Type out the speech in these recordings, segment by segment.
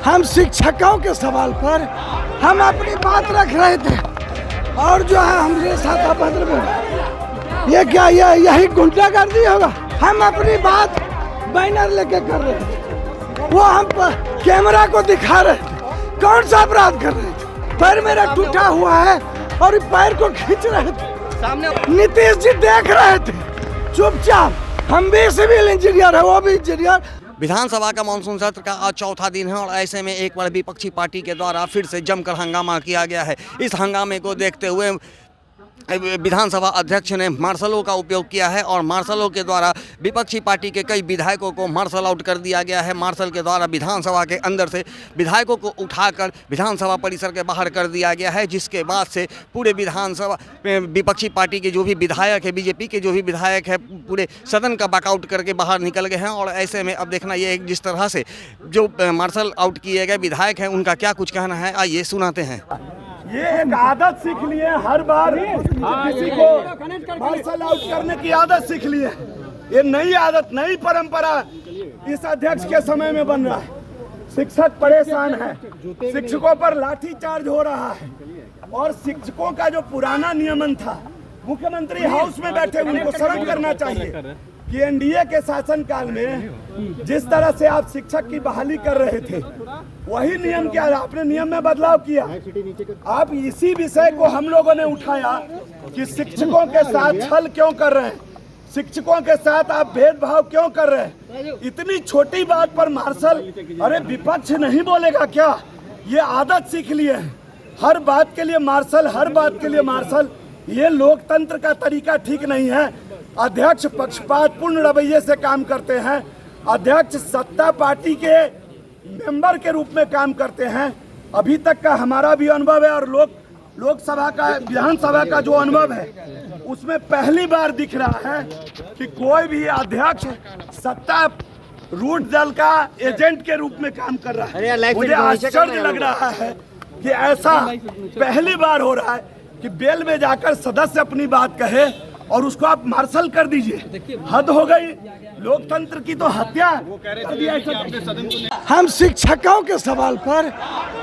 हम शिक्षकों के सवाल पर हम अपनी बात रख रहे थे और जो है हमारे साथ अभद्र में ये क्या यही गुंडागर्दी होगा। हम अपनी बात बैनर लेके कर रहे थे, वो हम कैमरा को दिखा रहे थे कौन सा अपराध कर रहे थे। पैर मेरा टूटा हुआ है और पैर को खींच रहे थे सामने। नीतीश जी देख रहे थे चुपचाप। हम भी सिविल इंजीनियर है, वो भी इंजीनियर। विधानसभा का मानसून सत्र का आज चौथा दिन है और ऐसे में एक बार विपक्षी पार्टी के द्वारा फिर से जमकर हंगामा किया गया है। इस हंगामे को देखते हुए विधानसभा अध्यक्ष ने मार्शलों का उपयोग किया है और मार्शलों के द्वारा विपक्षी पार्टी के कई विधायकों को मार्शल आउट कर दिया गया है। मार्शल के द्वारा विधानसभा के अंदर से विधायकों को उठाकर विधानसभा परिसर के बाहर कर दिया गया है, जिसके बाद से पूरे विधानसभा विपक्षी पार्टी के जो भी विधायक है, बीजेपी के जो भी विधायक है, पूरे सदन का वॉकआउट करके बाहर निकल गए हैं। और ऐसे में अब देखना ये जिस तरह से जो मार्शल आउट किए गए विधायक हैं उनका क्या कुछ कहना है, आइए सुनाते हैं। ये एक आदत सीख लिए हर बार किसी को मार्शल आउट करने की आदत सीख लिए। ये नई आदत, नई परंपरा इस अध्यक्ष के समय में बन रहा है। शिक्षक परेशान है, शिक्षकों पर लाठीचार्ज हो रहा है और शिक्षकों का जो पुराना नियमन था, मुख्यमंत्री हाउस में बैठे उनको शर्म करना चाहिए कि एनडीए के शासनकाल में जिस तरह से आप शिक्षक की बहाली कर रहे थे वही नियम क्या आपने नियम में बदलाव किया। आप इसी विषय को हम लोगों ने उठाया कि शिक्षकों के साथ छल क्यों कर रहे हैं, शिक्षकों के साथ आप भेदभाव क्यों कर रहे हैं। इतनी छोटी बात पर मार्शल, अरे विपक्ष नहीं बोलेगा क्या? ये आदत सीख लिए है, हर बात के लिए मार्शल, हर बात के लिए मार्शल। ये लोकतंत्र का तरीका ठीक नहीं है। अध्यक्ष पक्षपातपूर्ण रवैये से काम करते हैं, अध्यक्ष सत्ता पार्टी के मेंबर के रूप में काम करते हैं। अभी तक का हमारा भी अनुभव है और लोकसभा का, विधानसभा का जो अनुभव है उसमें पहली बार दिख रहा है कि कोई भी अध्यक्ष सत्ता रूढ़ दल का एजेंट के रूप में काम कर रहा है। मुझे आश्चर्य लग रहा है कि ऐसा पहली बार हो रहा है कि बेल में जाकर सदस्य अपनी बात कहे और उसको आप मार्शल कर दीजिए। हद हो गई, लोकतंत्र की तो हत्या कर दिया। हम शिक्षकों के सवाल पर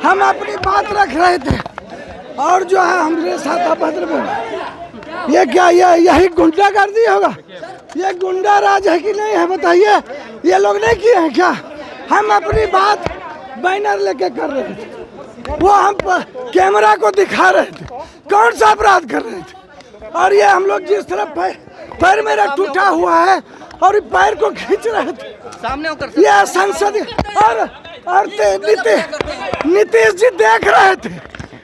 हम अपनी बात रख रहे थे और जो है हमारे साथ अभद्र में ये क्या यही गुंडागर्दी होगा। ये गुंडा राज है कि नहीं है बताइए? ये लोग नहीं किए हैं क्या? हम अपनी बात बैनर लेके कर रहे थे, वो हम कैमरा को दिखा रहे थे कौन सा अपराध कर रहे थे। और ये हम लोग जिस तरफ पैर मेरा टूटा हुआ है और पैर को खींच रहे थे सामने होकर। ये संसद और नीतीश जी देख रहे थे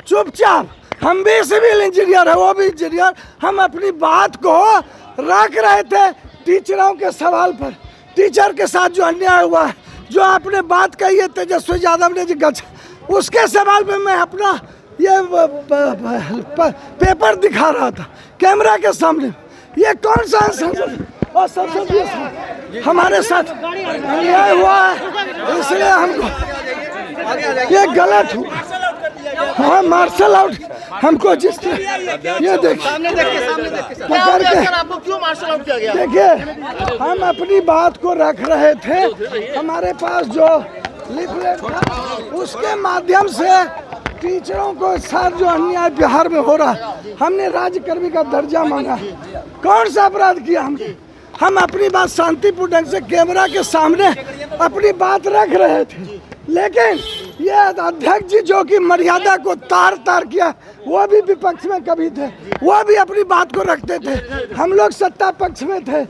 चुपचाप। हम भी सिविल इंजीनियर है, वो भी इंजीनियर। हम अपनी बात को रख रहे थे टीचरों के सवाल पर। टीचर के साथ जो अन्याय हुआ है, जो आपने बात कही है तेजस्वी यादव ने जी गच, उसके सवाल पे मैं अपना ये पेपर दिखा रहा था कैमरा के सामने। ये कौन सा संसद और संसदीय हमारे साथ अन्याय हुआ है, इसलिए हमको ये गलत हुआ। हाँ, मार्शल आउट हमको जिस ये देखिए आपको क्यों मार्शल आउट किया गया? देखिए हम अपनी बात को रख रहे थे, हमारे पास जो लिफलेट था उसके माध्यम से टीचरों को साथ जो अन्याय बिहार में हो रहा है, हमने राज्यकर्मी का दर्जा मांगा। कौन सा अपराध किया हमने? हम अपनी बात शांतिपूर्ण ढंग से कैमरा के सामने अपनी बात रख रहे थे, लेकिन ये अध्यक्ष जी जो कि मर्यादा को तार किया, वो भी विपक्ष में कभी थे, वो भी अपनी बात को रखते थे। हम लोग सत्ता पक्ष में थे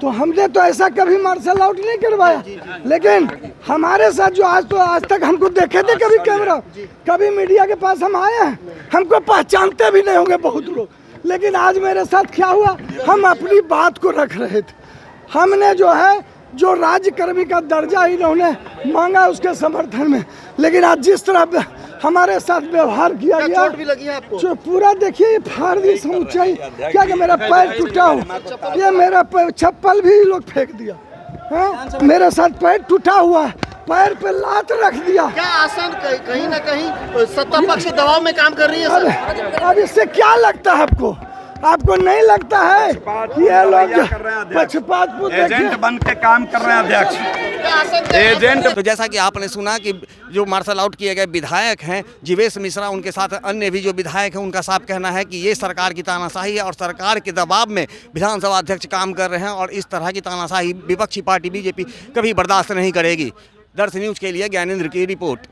तो हमने तो ऐसा कभी मार्शल आउट नहीं करवाया। लेकिन हमारे साथ जो आज तक हमको देखे थे कभी कैमरा, कभी मीडिया के पास हम आए हैं, हमको पहचानते भी नहीं होंगे बहुत लोग। लेकिन आज मेरे साथ क्या हुआ, हम अपनी बात को रख रहे थे। हमने जो है जो राज्यकर्मी का दर्जा इन्होंने मांगा उसके समर्थन में, लेकिन आज जिस तरह हमारे साथ व्यवहार किया गया, चोट भी लगी है आपको? जो पूरा देखिए ये फाड़ दी समुच्चाई, क्या कि मेरा पैर टूटा हो, ये मेरा चप्पल भी लोग फेंक दिया है। मेरे साथ पैर टूटा हुआ है, पैर पे लात रख दिया। क्या आसन कहीं ना कहीं सत्ता पक्ष के दबाव में काम कर रही है सर? अब इससे क्या लगता है आपको? आपको नहीं लगता है कि ये लोग पक्षपात एजेंट बन के काम कर रहे हैं अध्यक्ष, एजेंट। तो जैसा कि आपने सुना कि जो मार्शल आउट किए गए विधायक हैं जीवेश मिश्रा, उनके साथ अन्य भी जो विधायक हैं, उनका साफ कहना है कि ये सरकार की तानाशाही है और सरकार के दबाव में विधानसभा अध्यक्ष काम कर रहे हैं और इस तरह की तानाशाही विपक्षी पार्टी बीजेपी कभी बर्दाश्त नहीं करेगी। दर्श न्यूज के लिए ज्ञानेंद्र की रिपोर्ट।